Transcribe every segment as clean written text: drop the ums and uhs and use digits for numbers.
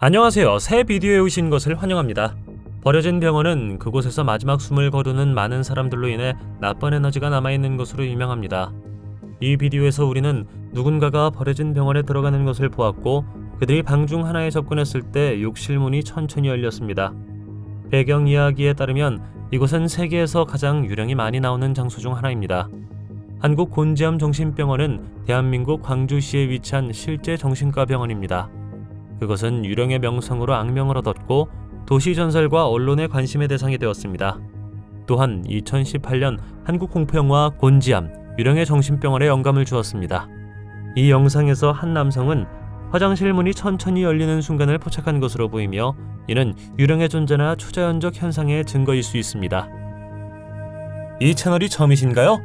안녕하세요. 새 비디오에 오신 것을 환영합니다. 버려진 병원은 그곳에서 마지막 숨을 거두는 많은 사람들로 인해 나쁜 에너지가 남아있는 것으로 유명합니다. 이 비디오에서 우리는 누군가가 버려진 병원에 들어가는 것을 보았고 그들이 방 중 하나에 접근했을 때 욕실 문이 천천히 열렸습니다. 배경 이야기에 따르면 이곳은 세계에서 가장 유령이 많이 나오는 장소 중 하나입니다. 한국 곤지암 정신병원은 대한민국 광주시에 위치한 실제 정신과 병원입니다. 그것은 유령의 명성으로 악명을 얻었고 도시전설과 언론의 관심의 대상이 되었습니다. 또한 2018년 한국 공포영화 곤지암, 유령의 정신병원에 영감을 주었습니다. 이 영상에서 한 남성은 화장실 문이 천천히 열리는 순간을 포착한 것으로 보이며 이는 유령의 존재나 초자연적 현상의 증거일 수 있습니다. 이 채널이 처음이신가요?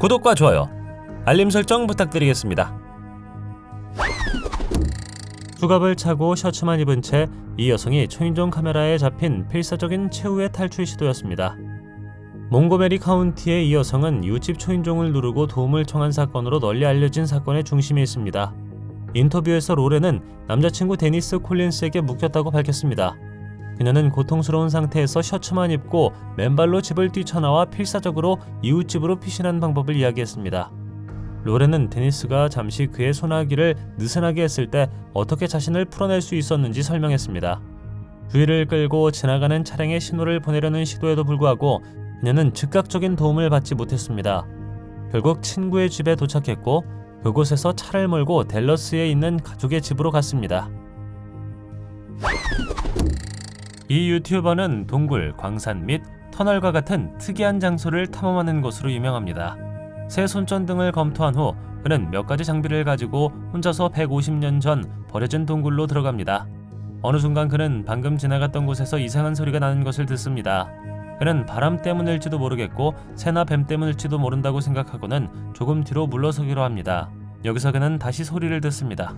구독과 좋아요, 알림 설정 부탁드리겠습니다. 수갑을 차고 셔츠만 입은 채 이 여성이 초인종 카메라에 잡힌 필사적인 최후의 탈출 시도였습니다. 몽고메리 카운티의 이 여성은 이웃집 초인종을 누르고 도움을 청한 사건으로 널리 알려진 사건의 중심에 있습니다. 인터뷰에서 로렌은 남자친구 데니스 콜린스에게 묵혔다고 밝혔습니다. 그녀는 고통스러운 상태에서 셔츠만 입고 맨발로 집을 뛰쳐나와 필사적으로 이웃집으로 피신한 방법을 이야기했습니다. 로렌은 데니스가 잠시 그의 소나기를 느슨하게 했을 때 어떻게 자신을 풀어낼 수 있었는지 설명했습니다. 주의를 끌고 지나가는 차량에 신호를 보내려는 시도에도 불구하고 그녀는 즉각적인 도움을 받지 못했습니다. 결국 친구의 집에 도착했고 그곳에서 차를 몰고 댈러스에 있는 가족의 집으로 갔습니다. 이 유튜버는 동굴, 광산 및 터널과 같은 특이한 장소를 탐험하는 것으로 유명합니다. 새 손전등을 검토한 후 그는 몇 가지 장비를 가지고 혼자서 150년 전 버려진 동굴로 들어갑니다. 어느 순간 그는 방금 지나갔던 곳에서 이상한 소리가 나는 것을 듣습니다. 그는 바람 때문일지도 모르겠고 새나 뱀 때문일지도 모른다고 생각하고는 조금 뒤로 물러서기로 합니다. 여기서 그는 다시 소리를 듣습니다.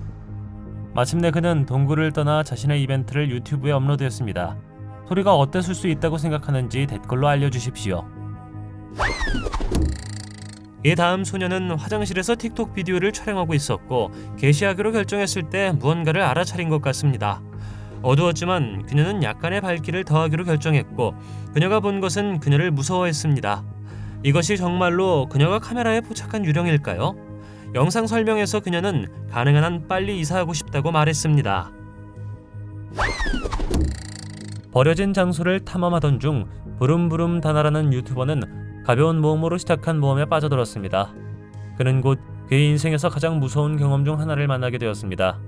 마침내 그는 동굴을 떠나 자신의 이벤트를 유튜브에 업로드했습니다. 소리가 어땠을 수 있다고 생각하는지 댓글로 알려주십시오. 이 다음 소녀는 화장실에서 틱톡 비디오를 촬영하고 있었고 게시하기로 결정했을 때 무언가를 알아차린 것 같습니다. 어두웠지만 그녀는 약간의 밝기를 더하기로 결정했고 그녀가 본 것은 그녀를 무서워했습니다. 이것이 정말로 그녀가 카메라에 포착한 유령일까요? 영상 설명에서 그녀는 가능한 한 빨리 이사하고 싶다고 말했습니다. 버려진 장소를 탐험하던 중 부름부름 다나라는 유튜버는 가벼운 모험으로 시작한 모험에 빠져들었습니다. 그는 곧 그의 인생에서 가장 무서운 경험 중 하나를 만나게 되었습니다.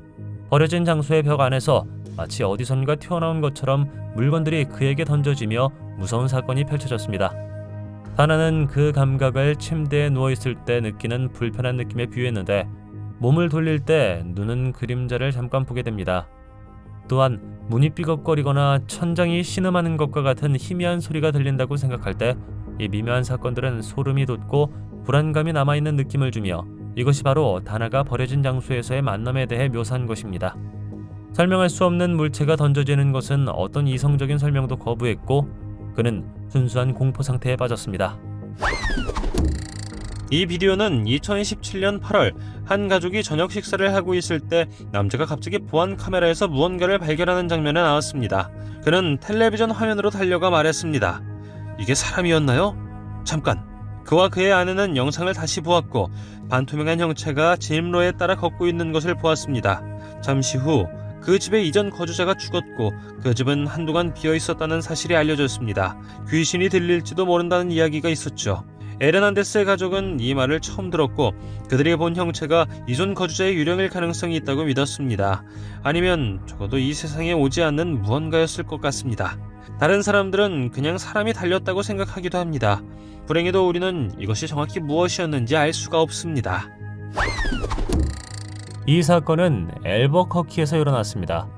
버려진 장소의 벽 안에서 마치 어디선가 튀어나온 것처럼 물건들이 그에게 던져지며 무서운 사건이 펼쳐졌습니다. 다나는 그 감각을 침대에 누워있을 때 느끼는 불편한 느낌에 비유했는데 몸을 돌릴 때 눈은 그림자를 잠깐 보게 됩니다. 또한 문이 삐걱거리거나 천장이 신음하는 것과 같은 희미한 소리가 들린다고 생각할 때 이 미묘한 사건들은 소름이 돋고 불안감이 남아있는 느낌을 주며 이것이 바로 다나가 버려진 장소에서의 만남에 대해 묘사한 것입니다. 설명할 수 없는 물체가 던져지는 것은 어떤 이성적인 설명도 거부했고 그는 순수한 공포 상태에 빠졌습니다. 이 비디오는 2017년 8월 한 가족이 저녁 식사를 하고 있을 때 남자가 갑자기 보안 카메라에서 무언가를 발견하는 장면에 나왔습니다. 그는 텔레비전 화면으로 달려가 말했습니다. 이게 사람이었나요? 잠깐! 그와 그의 아내는 영상을 다시 보았고 반투명한 형체가 진입로에 따라 걷고 있는 것을 보았습니다. 잠시 후 그 집의 이전 거주자가 죽었고 그 집은 한동안 비어있었다는 사실이 알려졌습니다. 귀신이 들릴지도 모른다는 이야기가 있었죠. 에르난데스의 가족은 이 말을 처음 들었고 그들이 본 형체가 이전 거주자의 유령일 가능성이 있다고 믿었습니다. 아니면 적어도 이 세상에 오지 않는 무언가였을 것 같습니다. 다른 사람들은 그냥 사람이 달렸다고 생각하기도 합니다. 불행히도 우리는 이것이 정확히 무엇이었는지 알 수가 없습니다. 이 사건은 앨버커키에서 일어났습니다.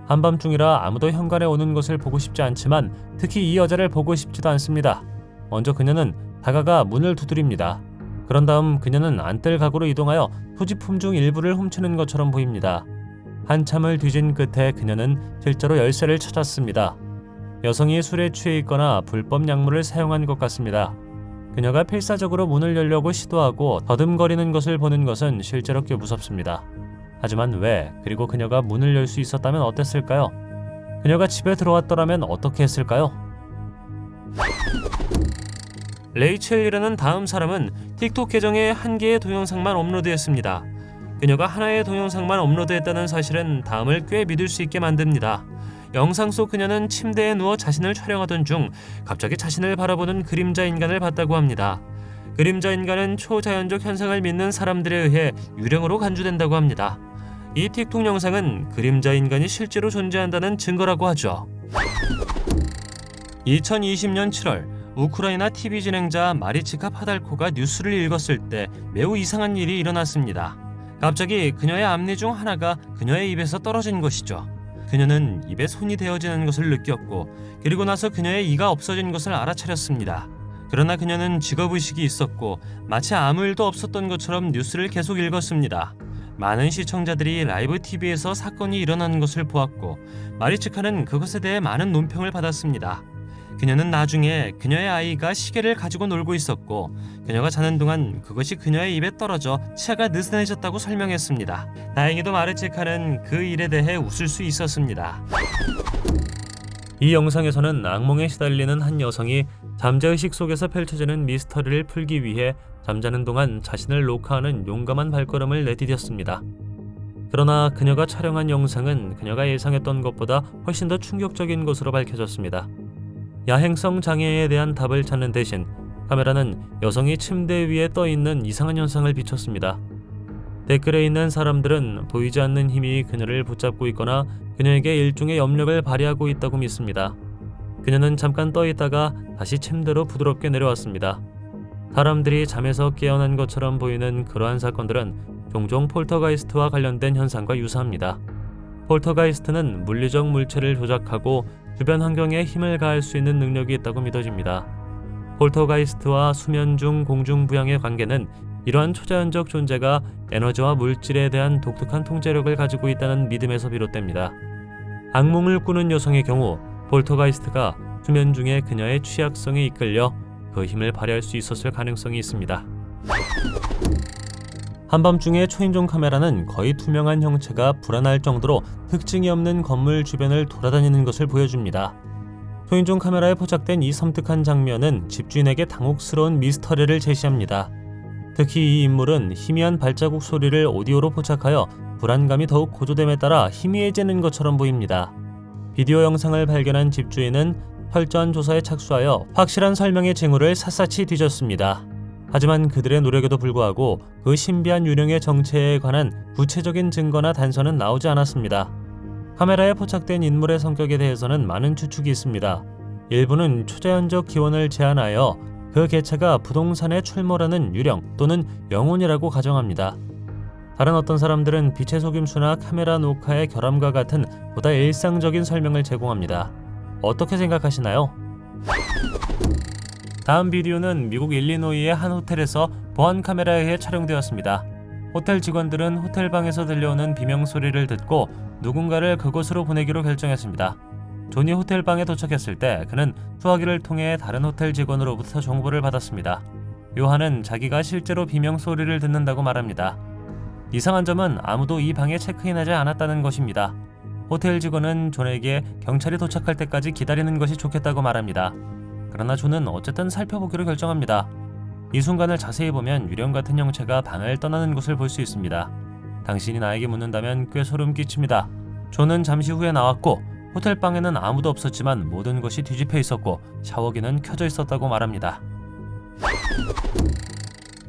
한밤중이라 아무도 현관에 오는 것을 보고 싶지 않지만 특히 이 여자를 보고 싶지도 않습니다. 먼저 그녀는 다가가 문을 두드립니다. 그런 다음 그녀는 안뜰 가구로 이동하여 소지품 중 일부를 훔치는 것처럼 보입니다. 한참을 뒤진 끝에 그녀는 실제로 열쇠를 찾았습니다. 여성이 술에 취해 있거나 불법 약물을 사용한 것 같습니다. 그녀가 필사적으로 문을 열려고 시도하고 더듬거리는 것을 보는 것은 실제로 꽤 무섭습니다. 하지만 왜, 그리고 그녀가 문을 열 수 있었다면 어땠을까요? 그녀가 집에 들어왔더라면 어떻게 했을까요? 레이첼이라는 다음 사람은 틱톡 계정에 한 개의 동영상만 업로드했습니다. 그녀가 하나의 동영상만 업로드했다는 사실은 다음을 꽤 믿을 수 있게 만듭니다. 영상 속 그녀는 침대에 누워 자신을 촬영하던 중 갑자기 자신을 바라보는 그림자 인간을 봤다고 합니다. 그림자 인간은 초자연적 현상을 믿는 사람들에 의해 유령으로 간주된다고 합니다. 이 틱톡 영상은 그림자 인간이 실제로 존재한다는 증거라고 하죠. 2020년 7월 우크라이나 TV 진행자 마리치카 파달코가 뉴스를 읽었을 때 매우 이상한 일이 일어났습니다. 갑자기 그녀의 앞니 중 하나가 그녀의 입에서 떨어진 것이죠. 그녀는 입에 손이 대어지는 것을 느꼈고 그리고 나서 그녀의 이가 없어진 것을 알아차렸습니다. 그러나 그녀는 직업의식이 있었고 마치 아무 일도 없었던 것처럼 뉴스를 계속 읽었습니다. 많은 시청자들이 라이브 TV에서 사건이 일어나는 것을 보았고 마리치카는 그것에 대해 많은 논평을 받았습니다. 그녀는 나중에 그녀의 아이가 시계를 가지고 놀고 있었고 그녀가 자는 동안 그것이 그녀의 입에 떨어져 치아가 느슨해졌다고 설명했습니다. 다행히도 마리치카는 그 일에 대해 웃을 수 있었습니다. 이 영상에서는 악몽에 시달리는 한 여성이 잠재의식 속에서 펼쳐지는 미스터리를 풀기 위해 잠자는 동안 자신을 녹화하는 용감한 발걸음을 내디뎠습니다. 그러나 그녀가 촬영한 영상은 그녀가 예상했던 것보다 훨씬 더 충격적인 것으로 밝혀졌습니다. 야행성 장애에 대한 답을 찾는 대신 카메라는 여성이 침대 위에 떠 있는 이상한 현상을 비췄습니다. 댓글에 있는 사람들은 보이지 않는 힘이 그녀를 붙잡고 있거나 그녀에게 일종의 염력을 발휘하고 있다고 믿습니다. 그녀는 잠깐 떠 있다가 다시 침대로 부드럽게 내려왔습니다. 사람들이 잠에서 깨어난 것처럼 보이는 그러한 사건들은 종종 폴터가이스트와 관련된 현상과 유사합니다. 폴터가이스트는 물리적 물체를 조작하고 주변 환경에 힘을 가할 수 있는 능력이 있다고 믿어집니다. 폴터가이스트와 수면 중 공중부양의 관계는 이러한 초자연적 존재가 에너지와 물질에 대한 독특한 통제력을 가지고 있다는 믿음에서 비롯됩니다. 악몽을 꾸는 여성의 경우 폴터가이스트가 수면 중에 그녀의 취약성에 이끌려 그 힘을 발휘할 수 있었을 가능성이 있습니다. 한밤중에 초인종 카메라는 거의 투명한 형체가 불안할 정도로 특징이 없는 건물 주변을 돌아다니는 것을 보여줍니다. 초인종 카메라에 포착된 이 섬뜩한 장면은 집주인에게 당혹스러운 미스터리를 제시합니다. 특히 이 인물은 희미한 발자국 소리를 오디오로 포착하여 불안감이 더욱 고조됨에 따라 희미해지는 것처럼 보입니다. 비디오 영상을 발견한 집주인은 철저한 조사에 착수하여 확실한 설명의 징후를 샅샅이 뒤졌습니다. 하지만 그들의 노력에도 불구하고 그 신비한 유령의 정체에 관한 구체적인 증거나 단서는 나오지 않았습니다. 카메라에 포착된 인물의 성격에 대해서는 많은 추측이 있습니다. 일부는 초자연적 기원을 제안하여 그 개체가 부동산에 출몰하는 유령 또는 영혼이라고 가정합니다. 다른 어떤 사람들은 빛의 속임수나 카메라 녹화의 결함과 같은 보다 일상적인 설명을 제공합니다. 어떻게 생각하시나요? 다음 비디오는 미국 일리노이의 한 호텔에서 보안 카메라에 의해 촬영되었습니다. 호텔 직원들은 호텔방에서 들려오는 비명 소리를 듣고 누군가를 그곳으로 보내기로 결정했습니다. 존이 호텔방에 도착했을 때 그는 수화기를 통해 다른 호텔 직원으로부터 정보를 받았습니다. 요한은 자기가 실제로 비명 소리를 듣는다고 말합니다. 이상한 점은 아무도 이 방에 체크인하지 않았다는 것입니다. 호텔 직원은 존에게 경찰이 도착할 때까지 기다리는 것이 좋겠다고 말합니다. 그러나 존은 어쨌든 살펴보기로 결정합니다. 이 순간을 자세히 보면 유령 같은 형체가 방을 떠나는 것을 볼 수 있습니다. 당신이 나에게 묻는다면 꽤 소름 끼칩니다. 존은 잠시 후에 나왔고 호텔방에는 아무도 없었지만 모든 것이 뒤집혀 있었고 샤워기는 켜져 있었다고 말합니다.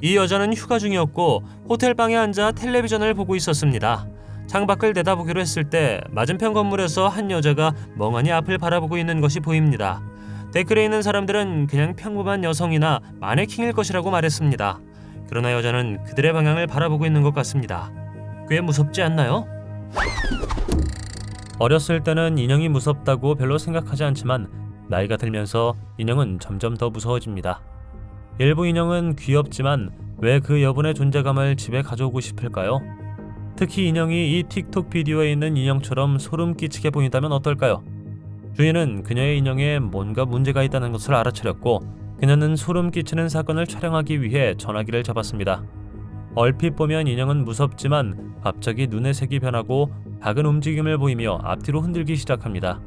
이 여자는 휴가 중이었고 호텔방에 앉아 텔레비전을 보고 있었습니다. 창밖을 내다보기로 했을 때 맞은편 건물에서 한 여자가 멍하니 앞을 바라보고 있는 것이 보입니다. 댓글에 있는 사람들은 그냥 평범한 여성이나 마네킹일 것이라고 말했습니다. 그러나 여자는 그들의 방향을 바라보고 있는 것 같습니다. 꽤 무섭지 않나요? 어렸을 때는 인형이 무섭다고 별로 생각하지 않지만 나이가 들면서 인형은 점점 더 무서워집니다. 일부 인형은 귀엽지만 왜 그 여분의 존재감을 집에 가져오고 싶을까요? 특히 인형이 이 틱톡 비디오에 있는 인형처럼 소름 끼치게 보인다면 어떨까요? 주인은 그녀의 인형에 뭔가 문제가 있다는 것을 알아차렸고 그녀는 소름 끼치는 사건을 촬영하기 위해 전화기를 잡았습니다. 얼핏 보면 인형은 무섭지만 갑자기 눈의 색이 변하고 작은 움직임을 보이며 앞뒤로 흔들기 시작합니다.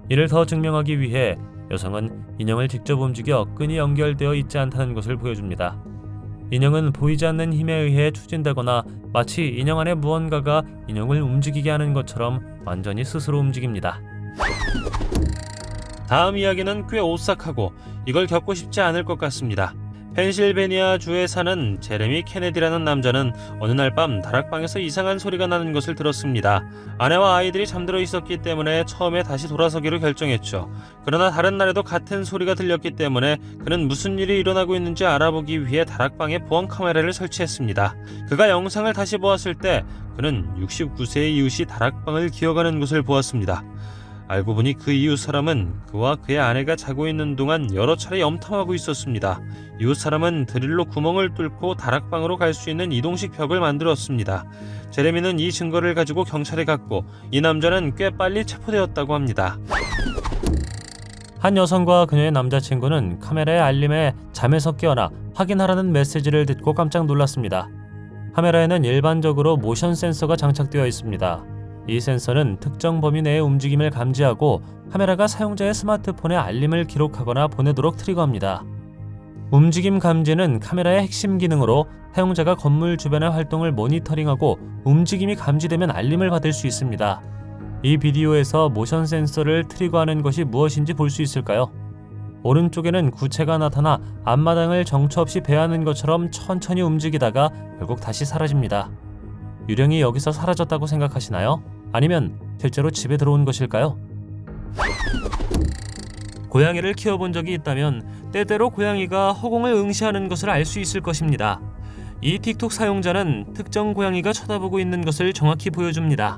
이를 더 증명하기 위해 여성은 인형을 직접 움직여 끈이 연결되어 있지 않다는 것을 보여줍니다. 인형은 보이지 않는 힘에 의해 추진되거나 마치 인형 안에 무언가가 인형을 움직이게 하는 것처럼 완전히 스스로 움직입니다. 다음 이야기는 꽤 오싹하고 이걸 겪고 싶지 않을 것 같습니다. 펜실베니아 주에 사는 제레미 케네디라는 남자는 어느 날 밤 다락방에서 이상한 소리가 나는 것을 들었습니다. 아내와 아이들이 잠들어 있었기 때문에 처음에 다시 돌아서기로 결정했죠. 그러나 다른 날에도 같은 소리가 들렸기 때문에 그는 무슨 일이 일어나고 있는지 알아보기 위해 다락방에 보안 카메라를 설치했습니다. 그가 영상을 다시 보았을 때 그는 69세의 이웃이 다락방을 기어가는 것을 보았습니다. 알고 보니 그 이웃 사람은 그와 그의 아내가 자고 있는 동안 여러 차례 염탐하고 있었습니다. 이웃 사람은 드릴로 구멍을 뚫고 다락방으로 갈 수 있는 이동식 벽을 만들었습니다. 제레미는 이 증거를 가지고 경찰에 갔고 이 남자는 꽤 빨리 체포되었다고 합니다. 한 여성과 그녀의 남자친구는 카메라의 알림에 잠에서 깨어나 확인하라는 메시지를 듣고 깜짝 놀랐습니다. 카메라에는 일반적으로 모션 센서가 장착되어 있습니다. 이 센서는 특정 범위 내의 움직임을 감지하고 카메라가 사용자의 스마트폰에 알림을 기록하거나 보내도록 트리거합니다. 움직임 감지는 카메라의 핵심 기능으로 사용자가 건물 주변의 활동을 모니터링하고 움직임이 감지되면 알림을 받을 수 있습니다. 이 비디오에서 모션 센서를 트리거하는 것이 무엇인지 볼 수 있을까요? 오른쪽에는 구체가 나타나 앞마당을 정처 없이 배하는 것처럼 천천히 움직이다가 결국 다시 사라집니다. 유령이 여기서 사라졌다고 생각하시나요? 아니면 실제로 집에 들어온 것일까요? 고양이를 키워본 적이 있다면 때때로 고양이가 허공을 응시하는 것을 알 수 있을 것입니다. 이 틱톡 사용자는 특정 고양이가 쳐다보고 있는 것을 정확히 보여줍니다.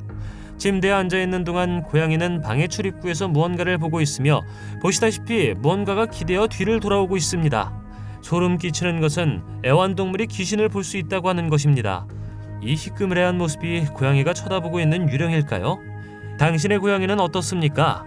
침대에 앉아있는 동안 고양이는 방의 출입구에서 무언가를 보고 있으며 보시다시피 무언가가 기대어 뒤를 돌아오고 있습니다. 소름 끼치는 것은 애완동물이 귀신을 볼 수 있다고 하는 것입니다. 이 희끄무레한 모습이 고양이가 쳐다보고 있는 유령일까요? 당신의 고양이는 어떻습니까?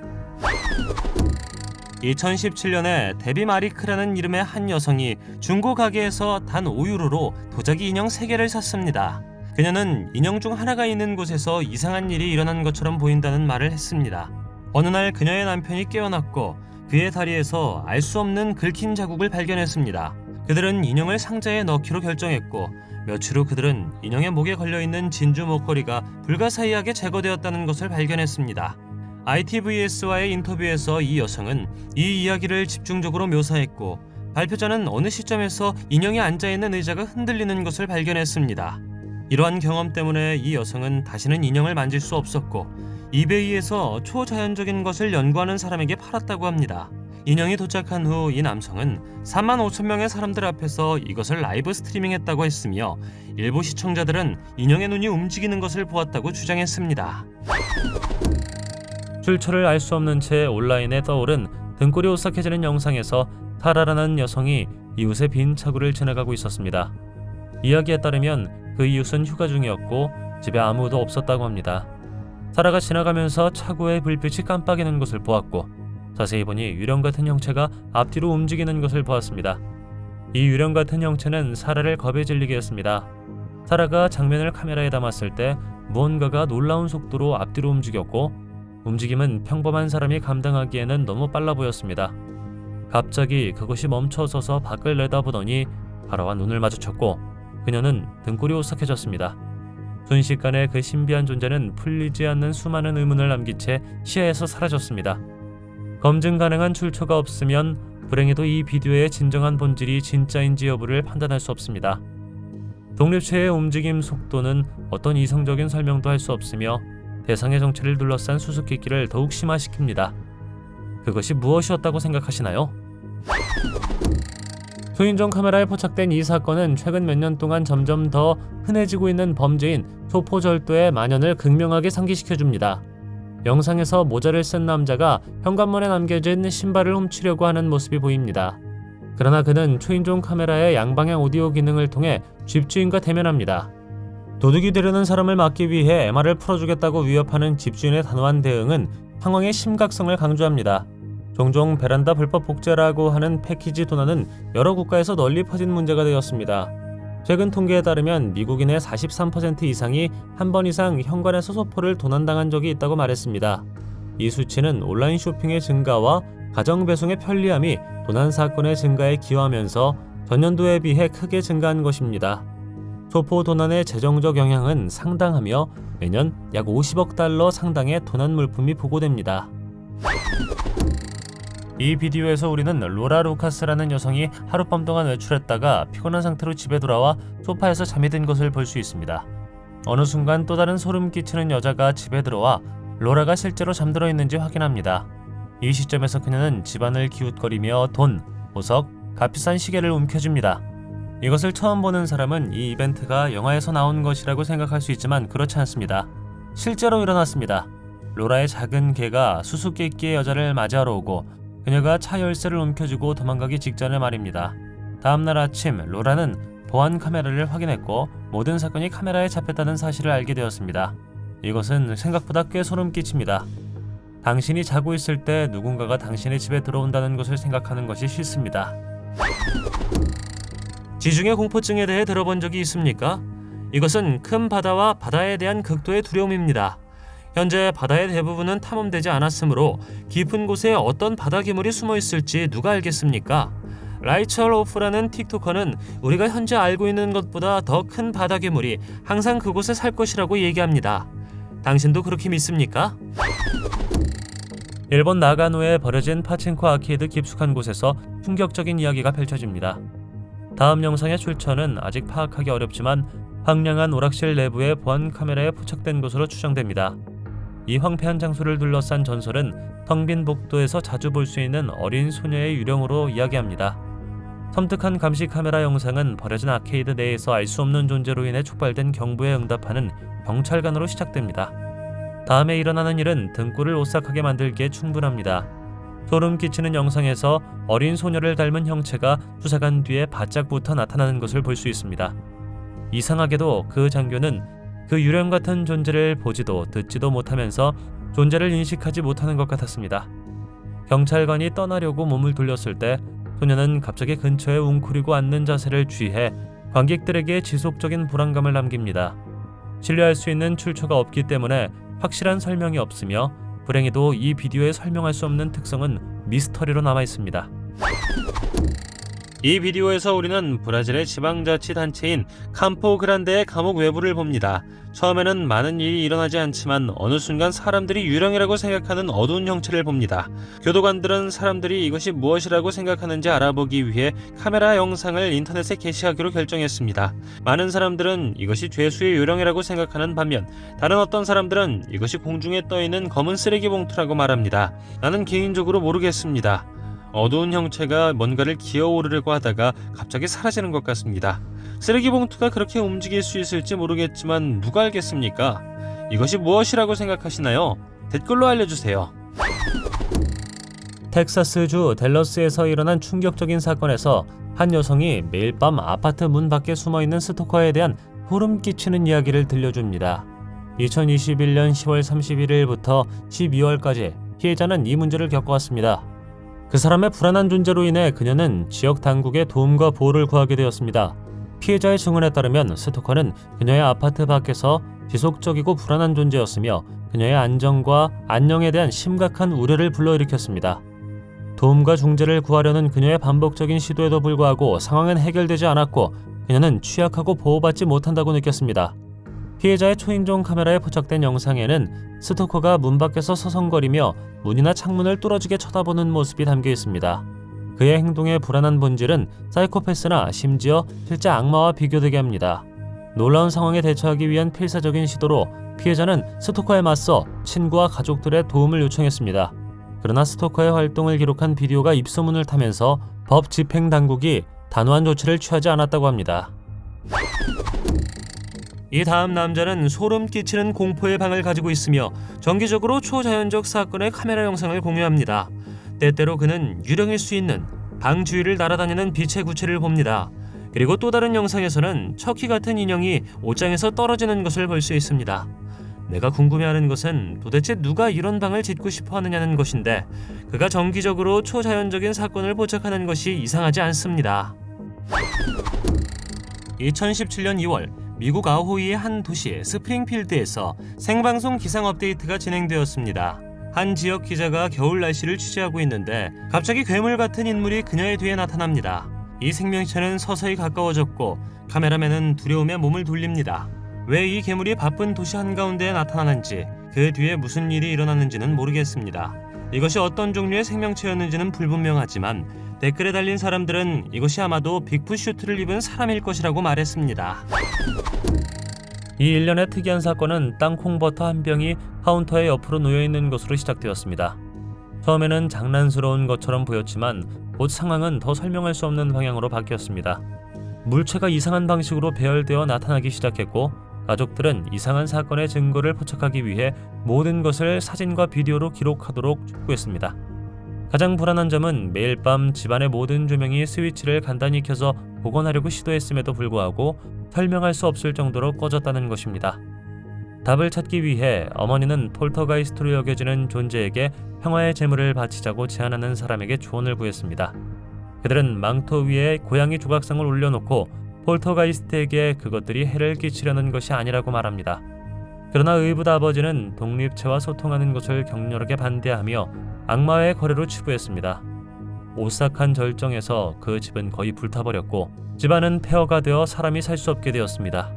2017년에 데비 마리크라는 이름의 한 여성이 중고 가게에서 단 5유로로 도자기 인형 3개를 샀습니다. 그녀는 인형 중 하나가 있는 곳에서 이상한 일이 일어난 것처럼 보인다는 말을 했습니다. 어느 날 그녀의 남편이 깨어났고 그의 다리에서 알 수 없는 긁힌 자국을 발견했습니다. 그들은 인형을 상자에 넣기로 결정했고 며칠 후 그들은 인형의 목에 걸려있는 진주 목걸이가 불가사의하게 제거되었다는 것을 발견했습니다. ITVS와의 인터뷰에서 이 여성은 이 이야기를 집중적으로 묘사했고 발표자는 어느 시점에서 인형이 앉아있는 의자가 흔들리는 것을 발견했습니다. 이러한 경험 때문에 이 여성은 다시는 인형을 만질 수 없었고 이베이에서 초자연적인 것을 연구하는 사람에게 팔았다고 합니다. 인형이 도착한 후 이 남성은 35,000명의 사람들 앞에서 이것을 라이브 스트리밍했다고 했으며 일부 시청자들은 인형의 눈이 움직이는 것을 보았다고 주장했습니다. 출처를 알 수 없는 채 온라인에 떠오른 등골이 오싹해지는 영상에서 타라라는 여성이 이웃의 빈 차구를 지나가고 있었습니다. 이야기에 따르면 그 이웃은 휴가 중이었고 집에 아무도 없었다고 합니다. 타라가 지나가면서 차구의 불빛이 깜빡이는 것을 보았고 자세히 보니 유령 같은 형체가 앞뒤로 움직이는 것을 보았습니다. 이 유령 같은 형체는 사라를 겁에 질리게 했습니다. 사라가 장면을 카메라에 담았을 때 무언가가 놀라운 속도로 앞뒤로 움직였고 움직임은 평범한 사람이 감당하기에는 너무 빨라 보였습니다. 갑자기 그것이 멈춰서서 밖을 내다보더니 사라와 눈을 마주쳤고 그녀는 등골이 오싹해졌습니다. 순식간에 그 신비한 존재는 풀리지 않는 수많은 의문을 남긴 채 시야에서 사라졌습니다. 검증 가능한 출처가 없으면 불행히도 이 비디오의 진정한 본질이 진짜인지 여부를 판단할 수 없습니다. 독립체의 움직임 속도는 어떤 이성적인 설명도 할 수 없으며 대상의 정체를 둘러싼 수수께끼를 더욱 심화시킵니다. 그것이 무엇이었다고 생각하시나요? 초인종 카메라에 포착된 이 사건은 최근 몇 년 동안 점점 더 흔해지고 있는 범죄인 소포절도의 만연을 극명하게 상기시켜줍니다. 영상에서 모자를 쓴 남자가 현관문에 남겨진 신발을 훔치려고 하는 모습이 보입니다. 그러나 그는 초인종 카메라의 양방향 오디오 기능을 통해 집주인과 대면합니다. 도둑이 되려는 사람을 막기 위해 MR을 풀어주겠다고 위협하는 집주인의 단호한 대응은 상황의 심각성을 강조합니다. 종종 베란다 불법 복제라고 하는 패키지 도난은 여러 국가에서 널리 퍼진 문제가 되었습니다. 최근 통계에 따르면 미국인의 43% 이상이 한 번 이상 현관에서 소포를 도난당한 적이 있다고 말했습니다. 이 수치는 온라인 쇼핑의 증가와 가정 배송의 편리함이 도난 사건의 증가에 기여하면서 전년도에 비해 크게 증가한 것입니다. 소포 도난의 재정적 영향은 상당하며 매년 약 50억 달러 상당의 도난 물품이 보고됩니다. 이 비디오에서 우리는 로라 루카스라는 여성이 하룻밤 동안 외출했다가 피곤한 상태로 집에 돌아와 소파에서 잠이 든 것을 볼 수 있습니다. 어느 순간 또 다른 소름 끼치는 여자가 집에 들어와 로라가 실제로 잠들어 있는지 확인합니다. 이 시점에서 그녀는 집안을 기웃거리며 돈, 보석, 값비싼 시계를 움켜줍니다. 이것을 처음 보는 사람은 이 이벤트가 영화에서 나온 것이라고 생각할 수 있지만 그렇지 않습니다. 실제로 일어났습니다. 로라의 작은 개가 수수께끼의 여자를 맞이하러 오고 그녀가 차 열쇠를 움켜쥐고 도망가기 직전에 말입니다. 다음날 아침 로라는 보안 카메라를 확인했고 모든 사건이 카메라에 잡혔다는 사실을 알게 되었습니다. 이것은 생각보다 꽤 소름 끼칩니다. 당신이 자고 있을 때 누군가가 당신의 집에 들어온다는 것을 생각하는 것이 싫습니다. 지중해 공포증에 대해 들어본 적이 있습니까? 이것은 큰 바다와 바다에 대한 극도의 두려움입니다. 현재 바다의 대부분은 탐험되지 않았으므로 깊은 곳에 어떤 바다 괴물이 숨어 있을지 누가 알겠습니까? 라이첼 오프라는 틱토커는 우리가 현재 알고 있는 것보다 더 큰 바다 괴물이 항상 그곳에 살 것이라고 얘기합니다. 당신도 그렇게 믿습니까? 일본 나가노에 버려진 파친코 아케이드 깊숙한 곳에서 충격적인 이야기가 펼쳐집니다. 다음 영상의 출처는 아직 파악하기 어렵지만 황량한 오락실 내부의 보안 카메라에 포착된 것으로 추정됩니다. 이 황폐한 장소를 둘러싼 전설은 텅 빈 복도에서 자주 볼 수 있는 어린 소녀의 유령으로 이야기합니다. 섬뜩한 감시 카메라 영상은 버려진 아케이드 내에서 알 수 없는 존재로 인해 촉발된 경보에 응답하는 경찰관으로 시작됩니다. 다음에 일어나는 일은 등골을 오싹하게 만들기에 충분합니다. 소름 끼치는 영상에서 어린 소녀를 닮은 형체가 수사관 뒤에 바짝부터 나타나는 것을 볼 수 있습니다. 이상하게도 그 장교는 그 유령 같은 존재를 보지도 듣지도 못하면서 존재를 인식하지 못하는 것 같았습니다. 경찰관이 떠나려고 몸을 돌렸을 때 소녀는 갑자기 근처에 웅크리고 앉는 자세를 취해 관객들에게 지속적인 불안감을 남깁니다. 신뢰할 수 있는 출처가 없기 때문에 확실한 설명이 없으며 불행히도 이 비디오에 설명할 수 없는 특성은 미스터리로 남아 있습니다. 이 비디오에서 우리는 브라질의 지방자치단체인 캠포 그란데의 감옥 외부를 봅니다. 처음에는 많은 일이 일어나지 않지만 어느 순간 사람들이 유령이라고 생각하는 어두운 형체를 봅니다. 교도관들은 사람들이 이것이 무엇이라고 생각하는지 알아보기 위해 카메라 영상을 인터넷에 게시하기로 결정했습니다. 많은 사람들은 이것이 죄수의 유령이라고 생각하는 반면 다른 어떤 사람들은 이것이 공중에 떠있는 검은 쓰레기 봉투라고 말합니다. 나는 개인적으로 모르겠습니다. 어두운 형체가 뭔가를 기어오르려고 하다가 갑자기 사라지는 것 같습니다. 쓰레기 봉투가 그렇게 움직일 수 있을지 모르겠지만 누가 알겠습니까? 이것이 무엇이라고 생각하시나요? 댓글로 알려주세요. 텍사스주 댈러스에서 일어난 충격적인 사건에서 한 여성이 매일 밤 아파트 문 밖에 숨어있는 스토커에 대한 소름 끼치는 이야기를 들려줍니다. 2021년 10월 31일부터 12월까지 피해자는 이 문제를 겪어왔습니다. 그 사람의 불안한 존재로 인해 그녀는 지역 당국의 도움과 보호를 구하게 되었습니다. 피해자의 증언에 따르면 스토커는 그녀의 아파트 밖에서 지속적이고 불안한 존재였으며 그녀의 안정과 안녕에 대한 심각한 우려를 불러일으켰습니다. 도움과 중재를 구하려는 그녀의 반복적인 시도에도 불구하고 상황은 해결되지 않았고 그녀는 취약하고 보호받지 못한다고 느꼈습니다. 피해자의 초인종 카메라에 포착된 영상에는 스토커가 문 밖에서 서성거리며 문이나 창문을 뚫어지게 쳐다보는 모습이 담겨 있습니다. 그의 행동의 불안한 본질은 사이코패스나 심지어 실제 악마와 비교되게 합니다. 놀라운 상황에 대처하기 위한 필사적인 시도로 피해자는 스토커에 맞서 친구와 가족들의 도움을 요청했습니다. 그러나 스토커의 활동을 기록한 비디오가 입소문을 타면서 법 집행 당국이 단호한 조치를 취하지 않았다고 합니다. 이 다음 남자는 소름 끼치는 공포의 방을 가지고 있으며 정기적으로 초자연적 사건의 카메라 영상을 공유합니다. 때때로 그는 유령일 수 있는 방 주위를 날아다니는 빛의 구체를 봅니다. 그리고 또 다른 영상에서는 척키 같은 인형이 옷장에서 떨어지는 것을 볼 수 있습니다. 내가 궁금해하는 것은 도대체 누가 이런 방을 짓고 싶어 하느냐는 것인데 그가 정기적으로 초자연적인 사건을 포착하는 것이 이상하지 않습니다. 2017년 2월 미국 아호이의 한 도시 스프링필드에서 생방송 기상 업데이트가 진행되었습니다. 한 지역 기자가 겨울 날씨를 취재하고 있는데 갑자기 괴물 같은 인물이 그녀의 뒤에 나타납니다. 이 생명체는 서서히 가까워졌고 카메라맨은 두려움에 몸을 돌립니다. 왜 이 괴물이 바쁜 도시 한가운데에 나타나는지, 그 뒤에 무슨 일이 일어났는지는 모르겠습니다. 이것이 어떤 종류의 생명체였는지는 불분명하지만 댓글에 달린 사람들은 이것이 아마도 빅풋 슈트를 입은 사람일 것이라고 말했습니다. 이 일련의 특이한 사건은 땅콩버터 한 병이 카운터의 옆으로 놓여있는 것으로 시작되었습니다. 처음에는 장난스러운 것처럼 보였지만 곧 상황은 더 설명할 수 없는 방향으로 바뀌었습니다. 물체가 이상한 방식으로 배열되어 나타나기 시작했고 가족들은 이상한 사건의 증거를 포착하기 위해 모든 것을 사진과 비디오로 기록하도록 촉구했습니다. 가장 불안한 점은 매일 밤 집안의 모든 조명이 스위치를 간단히 켜서 복원하려고 시도했음에도 불구하고 설명할 수 없을 정도로 꺼졌다는 것입니다. 답을 찾기 위해 어머니는 폴터가이스트로 여겨지는 존재에게 평화의 제물을 바치자고 제안하는 사람에게 조언을 구했습니다. 그들은 망토 위에 고양이 조각상을 올려놓고 폴터가이스트에게 그것들이 해를 끼치려는 것이 아니라고 말합니다. 그러나 의붓 아버지는 독립체와 소통하는 것을 격렬하게 반대하며 악마와의 거래로 치부했습니다. 오싹한 절정에서 그 집은 거의 불타버렸고 집안은 폐허가 되어 사람이 살 수 없게 되었습니다.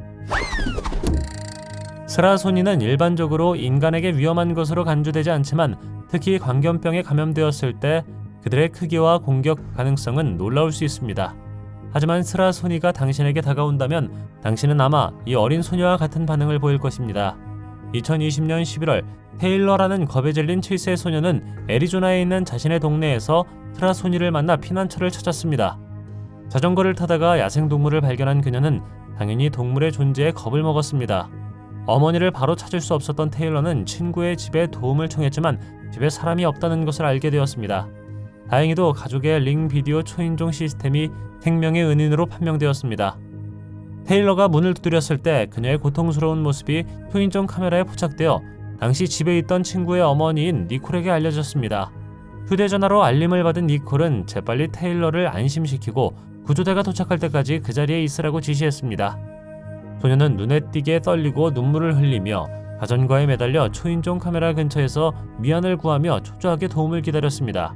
스라소니는 일반적으로 인간에게 위험한 것으로 간주되지 않지만 특히 광견병에 감염되었을 때 그들의 크기와 공격 가능성은 놀라울 수 있습니다. 하지만 스라소니가 당신에게 다가온다면 당신은 아마 이 어린 소녀와 같은 반응을 보일 것입니다. 2020년 11월 테일러라는 겁에 질린 7세 소녀는 애리조나에 있는 자신의 동네에서 스라소니를 만나 피난처를 찾았습니다. 자전거를 타다가 야생동물을 발견한 그녀는 당연히 동물의 존재에 겁을 먹었습니다. 어머니를 바로 찾을 수 없었던 테일러는 친구의 집에 도움을 청했지만 집에 사람이 없다는 것을 알게 되었습니다. 다행히도 가족의 링 비디오 초인종 시스템이 생명의 은인으로 판명되었습니다. 테일러가 문을 두드렸을 때 그녀의 고통스러운 모습이 초인종 카메라에 포착되어 당시 집에 있던 친구의 어머니인 니콜에게 알려졌습니다. 휴대전화로 알림을 받은 니콜은 재빨리 테일러를 안심시키고 구조대가 도착할 때까지 그 자리에 있으라고 지시했습니다. 소녀는 눈에 띄게 떨리고 눈물을 흘리며 자전거에 매달려 초인종 카메라 근처에서 미안을 구하며 초조하게 도움을 기다렸습니다.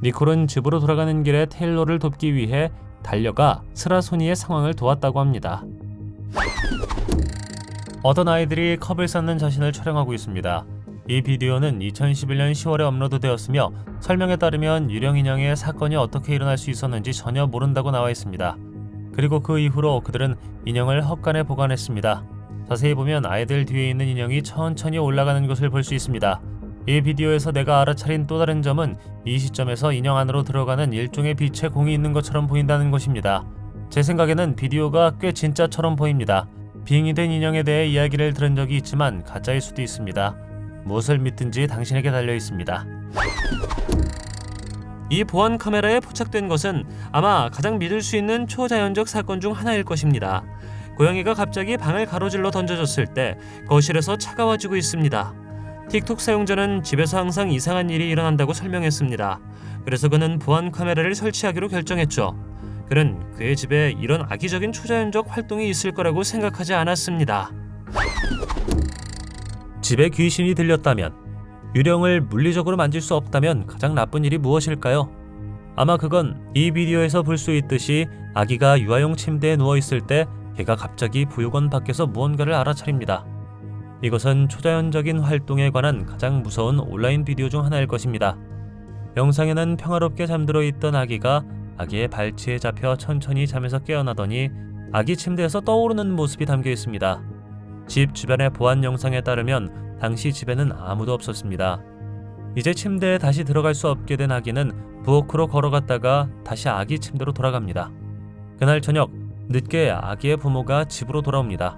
니콜은 집으로 돌아가는 길에 테일러를 돕기 위해 달려가 스라소니의 상황을 도왔다고 합니다. 어떤 아이들이 컵을 쌓는 자신을 촬영하고 있습니다. 이 비디오는 2011년 10월에 업로드되었으며 설명에 따르면 유령 인형의 사건이 어떻게 일어날 수 있었는지 전혀 모른다고 나와 있습니다. 그리고 그 이후로 그들은 인형을 헛간에 보관했습니다. 자세히 보면 아이들 뒤에 있는 인형이 천천히 올라가는 것을 볼 수 있습니다. 이 비디오에서 내가 알아차린 또 다른 점은 이 시점에서 인형 안으로 들어가는 일종의 빛의 공이 있는 것처럼 보인다는 것입니다. 제 생각에는 비디오가 꽤 진짜처럼 보입니다. 빙의된 인형에 대해 이야기를 들은 적이 있지만 가짜일 수도 있습니다. 무엇을 믿든지 당신에게 달려 있습니다. 이 보안 카메라에 포착된 것은 아마 가장 믿을 수 있는 초자연적 사건 중 하나일 것입니다. 고양이가 갑자기 방을 가로질러 던져졌을 때 거실에서 차가워지고 있습니다. 틱톡 사용자는 집에서 항상 이상한 일이 일어난다고 설명했습니다. 그래서 그는 보안 카메라를 설치하기로 결정했죠. 그는 그의 집에 이런 악의적인 초자연적 활동이 있을 거라고 생각하지 않았습니다. 집에 귀신이 들렸다면, 유령을 물리적으로 만질 수 없다면 가장 나쁜 일이 무엇일까요? 아마 그건 이 비디오에서 볼 수 있듯이 아기가 유아용 침대에 누워있을 때 걔가 갑자기 보육원 밖에서 무언가를 알아차립니다. 이것은 초자연적인 활동에 관한 가장 무서운 온라인 비디오 중 하나일 것입니다. 영상에는 평화롭게 잠들어 있던 아기가 아기의 발치에 잡혀 천천히 잠에서 깨어나더니 아기 침대에서 떠오르는 모습이 담겨 있습니다. 집 주변의 보안 영상에 따르면 당시 집에는 아무도 없었습니다. 이제 침대에 다시 들어갈 수 없게 된 아기는 부엌으로 걸어갔다가 다시 아기 침대로 돌아갑니다. 그날 저녁 늦게 아기의 부모가 집으로 돌아옵니다.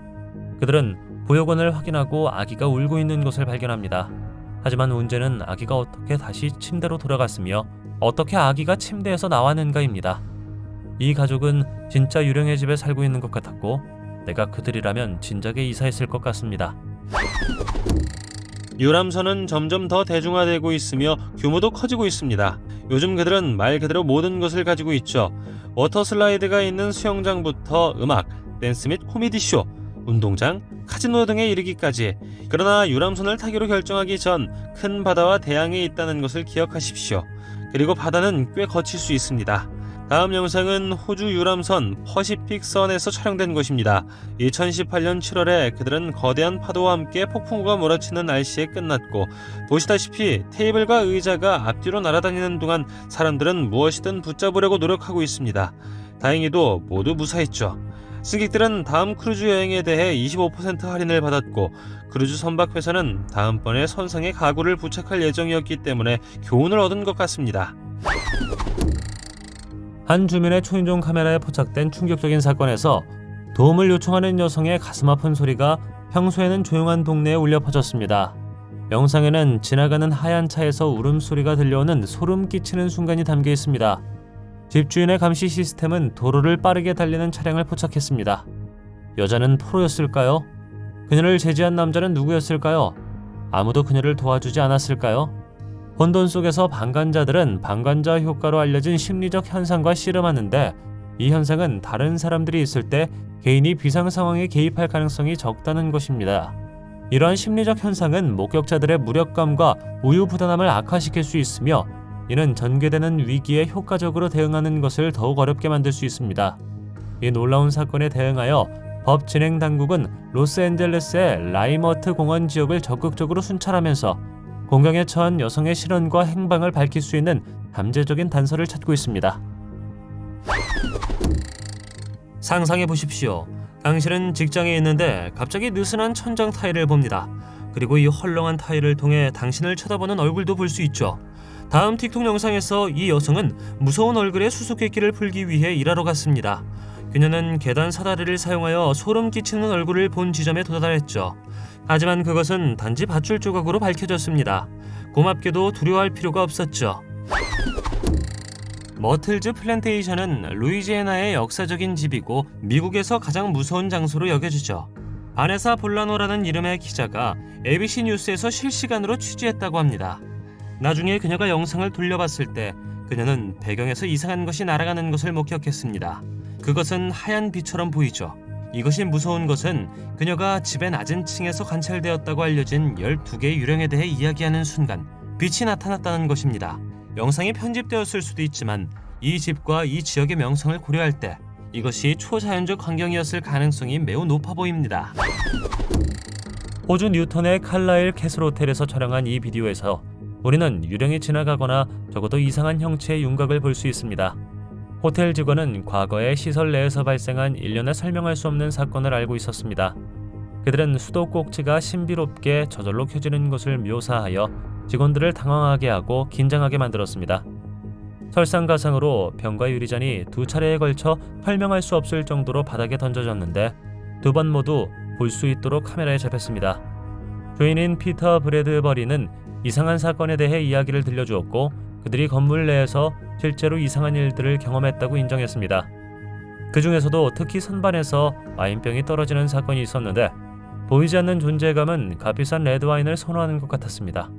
그들은 보육원을 확인하고 아기가 울고 있는 것을 발견합니다. 하지만 문제는 아기가 어떻게 다시 침대로 돌아갔으며 어떻게 아기가 침대에서 나왔는가입니다. 이 가족은 진짜 유령의 집에 살고 있는 것 같았고 내가 그들이라면 진작에 이사했을 것 같습니다. 유람선은 점점 더 대중화되고 있으며 규모도 커지고 있습니다. 요즘 그들은 말 그대로 모든 것을 가지고 있죠. 워터슬라이드가 있는 수영장부터 음악, 댄스 및 코미디쇼, 운동장, 카지노 등에 이르기까지. 그러나 유람선을 타기로 결정하기 전 큰 바다와 대양이 있다는 것을 기억하십시오. 그리고 바다는 꽤 거칠 수 있습니다. 다음 영상은 호주 유람선 퍼시픽 선에서 촬영된 것입니다. 2018년 7월에 그들은 거대한 파도와 함께 폭풍우가 몰아치는 날씨에 끝났고, 보시다시피 테이블과 의자가 앞뒤로 날아다니는 동안 사람들은 무엇이든 붙잡으려고 노력하고 있습니다. 다행히도 모두 무사했죠. 승객들은 다음 크루즈 여행에 대해 25% 할인을 받았고, 크루즈 선박회사는 다음번에 선상에 가구를 부착할 예정이었기 때문에 교훈을 얻은 것 같습니다. 한 주민의 초인종 카메라에 포착된 충격적인 사건에서 도움을 요청하는 여성의 가슴 아픈 소리가 평소에는 조용한 동네에 울려 퍼졌습니다. 영상에는 지나가는 하얀 차에서 울음소리가 들려오는 소름 끼치는 순간이 담겨 있습니다. 집주인의 감시 시스템은 도로를 빠르게 달리는 차량을 포착했습니다. 여자는 포로였을까요? 그녀를 제지한 남자는 누구였을까요? 아무도 그녀를 도와주지 않았을까요? 혼돈 속에서 방관자들은 방관자 효과로 알려진 심리적 현상과 씨름하는데, 이 현상은 다른 사람들이 있을 때 개인이 비상 상황에 개입할 가능성이 적다는 것입니다. 이러한 심리적 현상은 목격자들의 무력감과 우유부단함을 악화시킬 수 있으며, 이는 전개되는 위기에 효과적으로 대응하는 것을 더욱 어렵게 만들 수 있습니다. 이 놀라운 사건에 대응하여 법 진행 당국은 로스앤젤레스의 라이머트 공원 지역을 적극적으로 순찰하면서 공경에 처한 여성의 실언과 행방을 밝힐 수 있는 잠재적인 단서를 찾고 있습니다. 상상해 보십시오. 당신은 직장에 있는데 갑자기 느슨한 천장 타일을 봅니다. 그리고 이 헐렁한 타일을 통해 당신을 쳐다보는 얼굴도 볼 수 있죠. 다음 틱톡 영상에서 이 여성은 무서운 얼굴의 수수께끼를 풀기 위해 일하러 갔습니다. 그녀는 계단 사다리를 사용하여 소름 끼치는 얼굴을 본 지점에 도달했죠. 하지만 그것은 단지 밧줄 조각으로 밝혀졌습니다. 고맙게도 두려워할 필요가 없었죠. 머틀즈 플랜테이션은 루이지애나의 역사적인 집이고 미국에서 가장 무서운 장소로 여겨지죠. 바네사 볼라노라는 이름의 기자가 ABC 뉴스에서 실시간으로 취재했다고 합니다. 나중에 그녀가 영상을 돌려봤을 때 그녀는 배경에서 이상한 것이 날아가는 것을 목격했습니다. 그것은 하얀 빛처럼 보이죠. 이것이 무서운 것은 그녀가 집의 낮은 층에서 관찰되었다고 알려진 12개의 유령에 대해 이야기하는 순간 빛이 나타났다는 것입니다. 영상이 편집되었을 수도 있지만 이 집과 이 지역의 명성을 고려할 때 이것이 초자연적 환경이었을 가능성이 매우 높아 보입니다. 호주 뉴턴의 칼라일 캐슬 호텔에서 촬영한 이 비디오에서 우리는 유령이 지나가거나 적어도 이상한 형체의 윤곽을 볼 수 있습니다. 호텔 직원은 과거에 시설 내에서 발생한 일련의 설명할 수 없는 사건을 알고 있었습니다. 그들은 수도꼭지가 신비롭게 저절로 켜지는 것을 묘사하여 직원들을 당황하게 하고 긴장하게 만들었습니다. 설상가상으로 병과 유리잔이 2차례에 걸쳐 설명할 수 없을 정도로 바닥에 던져졌는데 2번 모두 볼 수 있도록 카메라에 잡혔습니다. 주인인 피터 브래드버리는 이상한 사건에 대해 이야기를 들려주었고, 그들이 건물 내에서 실제로 이상한 일들을 경험했다고 인정했습니다. 그 중에서도 특히 선반에서 와인병이 떨어지는 사건이 있었는데 보이지 않는 존재감은 값비싼 레드와인을 선호하는 것 같았습니다.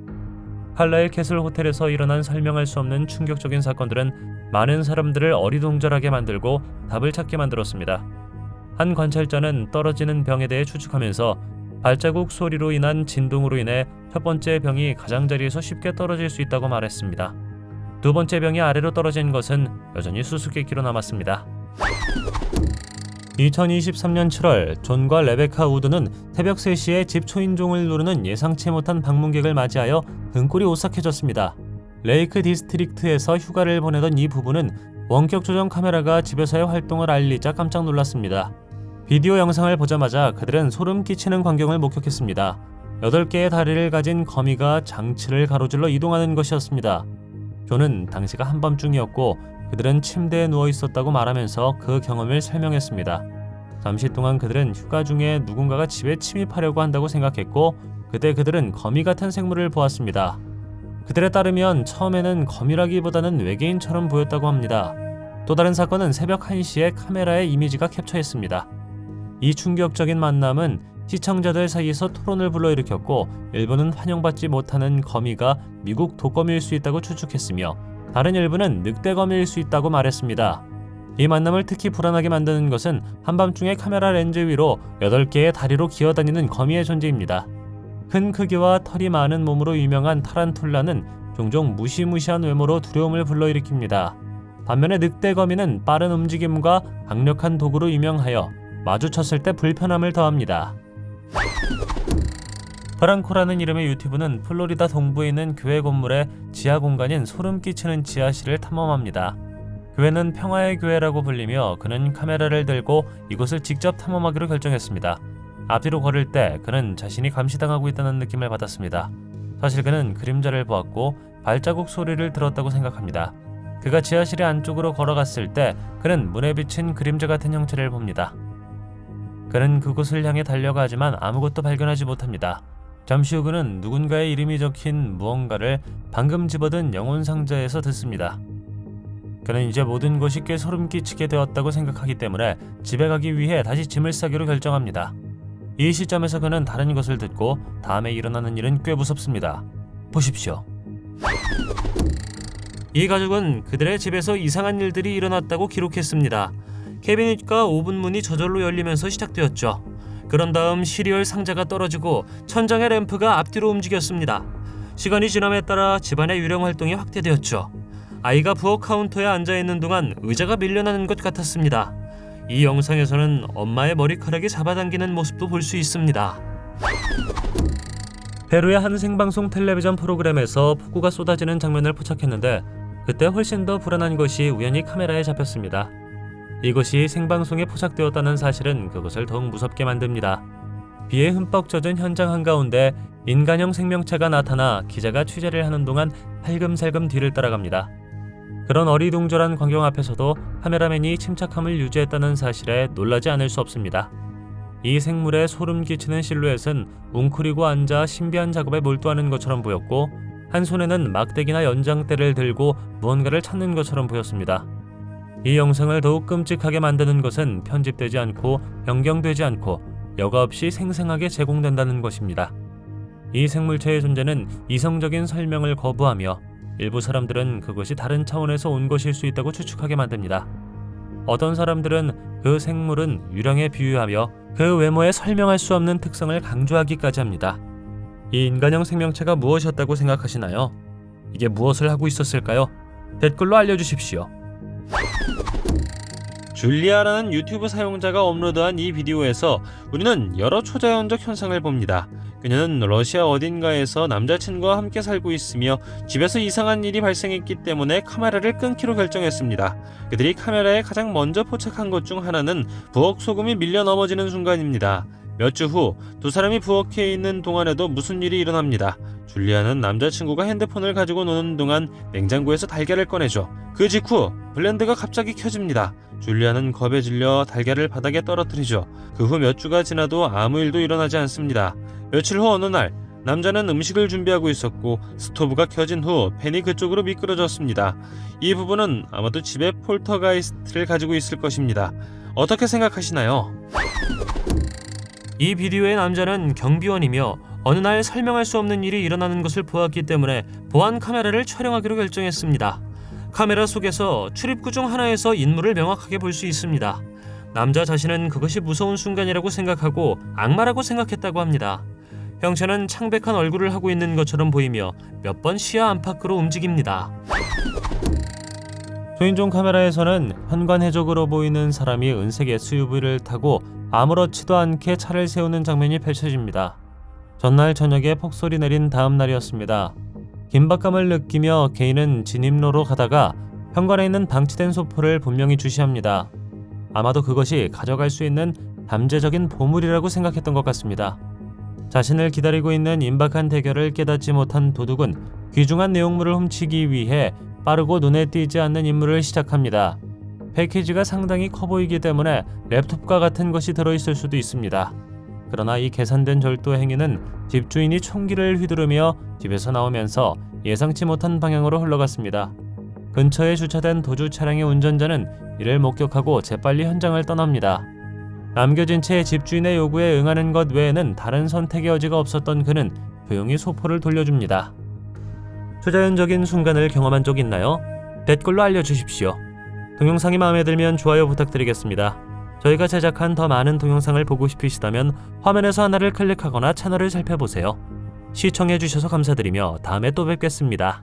칼라일 캐슬 호텔에서 일어난 설명할 수 없는 충격적인 사건들은 많은 사람들을 어리둥절하게 만들고 답을 찾게 만들었습니다. 한 관찰자는 떨어지는 병에 대해 추측하면서 발자국 소리로 인한 진동으로 인해 첫 번째 병이 가장자리에서 쉽게 떨어질 수 있다고 말했습니다. 두 번째 병이 아래로 떨어진 것은 여전히 수수께끼로 남았습니다. 2023년 7월 존과 레베카 우드는 새벽 3시에 집 초인종을 누르는 예상치 못한 방문객을 맞이하여 등골이 오싹해졌습니다. 레이크 디스트릭트에서 휴가를 보내던 이 부부는 원격 조정 카메라가 집에서의 활동을 알리자 깜짝 놀랐습니다. 비디오 영상을 보자마자 그들은 소름 끼치는 광경을 목격했습니다. 8개의 다리를 가진 거미가 장치를 가로질러 이동하는 것이었습니다. 존은 당시가 한밤중이었고 그들은 침대에 누워 있었다고 말하면서 그 경험을 설명했습니다. 잠시 동안 그들은 휴가 중에 누군가가 집에 침입하려고 한다고 생각했고 그때 그들은 거미 같은 생물을 보았습니다. 그들에 따르면 처음에는 거미라기보다는 외계인처럼 보였다고 합니다. 또 다른 사건은 새벽 1시에 카메라에 이미지가 캡처했습니다. 이 충격적인 만남은 시청자들 사이에서 토론을 불러일으켰고 일부는 환영받지 못하는 거미가 미국 독거미일 수 있다고 추측했으며 다른 일부는 늑대거미일 수 있다고 말했습니다. 이 만남을 특히 불안하게 만드는 것은 한밤중에 카메라 렌즈 위로 8개의 다리로 기어다니는 거미의 존재입니다. 큰 크기와 털이 많은 몸으로 유명한 타란툴라는 종종 무시무시한 외모로 두려움을 불러일으킵니다. 반면에 늑대거미는 빠른 움직임과 강력한 도구로 유명하여 마주쳤을 때 불편함을 더합니다. 프랑코라는 이름의 유튜브는 플로리다 동부에 있는 교회 건물의 지하 공간인 소름 끼치는 지하실을 탐험합니다. 교회는 평화의 교회라고 불리며 그는 카메라를 들고 이곳을 직접 탐험하기로 결정했습니다. 앞뒤로 걸을 때 그는 자신이 감시당하고 있다는 느낌을 받았습니다. 사실 그는 그림자를 보았고 발자국 소리를 들었다고 생각합니다. 그가 지하실의 안쪽으로 걸어갔을 때 그는 문에 비친 그림자 같은 형체를 봅니다. 그는 그곳을 향해 달려가지만 아무것도 발견하지 못합니다. 잠시 후 그는 누군가의 이름이 적힌 무언가를 방금 집어든 영혼 상자에서 듣습니다. 그는 이제 모든 것이 꽤 소름 끼치게 되었다고 생각하기 때문에 집에 가기 위해 다시 짐을 싸기로 결정합니다. 이 시점에서 그는 다른 것을 듣고 다음에 일어나는 일은 꽤 무섭습니다. 보십시오. 이 가족은 그들의 집에서 이상한 일들이 일어났다고 기록했습니다. 캐비닛과 오븐 문이 저절로 열리면서 시작되었죠. 그런 다음 시리얼 상자가 떨어지고 천장의 램프가 앞뒤로 움직였습니다. 시간이 지남에 따라 집안의 유령 활동이 확대되었죠. 아이가 부엌 카운터에 앉아있는 동안 의자가 밀려나는 것 같았습니다. 이 영상에서는 엄마의 머리카락이 잡아당기는 모습도 볼 수 있습니다. 페루의 한 생방송 텔레비전 프로그램에서 폭우가 쏟아지는 장면을 포착했는데 그때 훨씬 더 불안한 것이 우연히 카메라에 잡혔습니다. 이것이 생방송에 포착되었다는 사실은 그것을 더욱 무섭게 만듭니다. 비에 흠뻑 젖은 현장 한가운데 인간형 생명체가 나타나 기자가 취재를 하는 동안 살금살금 뒤를 따라갑니다. 그런 어리둥절한 광경 앞에서도 카메라맨이 침착함을 유지했다는 사실에 놀라지 않을 수 없습니다. 이 생물의 소름 끼치는 실루엣은 웅크리고 앉아 신비한 작업에 몰두하는 것처럼 보였고 한 손에는 막대기나 연장대를 들고 무언가를 찾는 것처럼 보였습니다. 이 영상을 더욱 끔찍하게 만드는 것은 편집되지 않고 변경되지 않고 여과 없이 생생하게 제공된다는 것입니다. 이 생물체의 존재는 이성적인 설명을 거부하며 일부 사람들은 그것이 다른 차원에서 온 것일 수 있다고 추측하게 만듭니다. 어떤 사람들은 그 생물은 유령에 비유하며 그 외모에 설명할 수 없는 특성을 강조하기까지 합니다. 이 인간형 생명체가 무엇이었다고 생각하시나요? 이게 무엇을 하고 있었을까요? 댓글로 알려주십시오. 줄리아라는 유튜브 사용자가 업로드한 이 비디오에서 우리는 여러 초자연적 현상을 봅니다. 그녀는 러시아 어딘가에서 남자친구와 함께 살고 있으며 집에서 이상한 일이 발생했기 때문에 카메라를 끊기로 결정했습니다. 그들이 카메라에 가장 먼저 포착한 것 중 하나는 부엌 소금이 밀려 넘어지는 순간입니다. 몇 주 후 두 사람이 부엌에 있는 동안에도 무슨 일이 일어납니다. 줄리아는 남자친구가 핸드폰을 가지고 노는 동안 냉장고에서 달걀을 꺼내죠. 그 직후 블렌드가 갑자기 켜집니다. 줄리아는 겁에 질려 달걀을 바닥에 떨어뜨리죠. 그 후 몇 주가 지나도 아무 일도 일어나지 않습니다. 며칠 후 어느 날 남자는 음식을 준비하고 있었고 스토브가 켜진 후 팬이 그쪽으로 미끄러졌습니다. 이 부분은 아마도 집에 폴터가이스트를 가지고 있을 것입니다. 어떻게 생각하시나요? 이 비디오의 남자는 경비원이며 어느 날 설명할 수 없는 일이 일어나는 것을 보았기 때문에 보안 카메라를 촬영하기로 결정했습니다. 카메라 속에서 출입구 중 하나에서 인물을 명확하게 볼 수 있습니다. 남자 자신은 그것이 무서운 순간이라고 생각하고 악마라고 생각했다고 합니다. 형체는 창백한 얼굴을 하고 있는 것처럼 보이며 몇 번 시야 안팎으로 움직입니다. 초인종 카메라에서는 현관해적으로 보이는 사람이 은색 SUV를 타고 아무렇지도 않게 차를 세우는 장면이 펼쳐집니다. 전날 저녁에 폭설이 내린 다음 날이었습니다. 긴박감을 느끼며 개인은 진입로로 가다가 현관에 있는 방치된 소포를 분명히 주시합니다. 아마도 그것이 가져갈 수 있는 잠재적인 보물이라고 생각했던 것 같습니다. 자신을 기다리고 있는 임박한 대결을 깨닫지 못한 도둑은 귀중한 내용물을 훔치기 위해 빠르고 눈에 띄지 않는 임무를 시작합니다. 패키지가 상당히 커 보이기 때문에 랩톱과 같은 것이 들어있을 수도 있습니다. 그러나 이 계산된 절도 행위는 집주인이 총기를 휘두르며 집에서 나오면서 예상치 못한 방향으로 흘러갔습니다. 근처에 주차된 도주 차량의 운전자는 이를 목격하고 재빨리 현장을 떠납니다. 남겨진 채 집주인의 요구에 응하는 것 외에는 다른 선택의 여지가 없었던 그는 조용히 소포를 돌려줍니다. 초자연적인 순간을 경험한 적 있나요? 댓글로 알려주십시오. 동영상이 마음에 들면 좋아요 부탁드리겠습니다. 저희가 제작한 더 많은 동영상을 보고 싶으시다면 화면에서 하나를 클릭하거나 채널을 살펴보세요. 시청해주셔서 감사드리며 다음에 또 뵙겠습니다.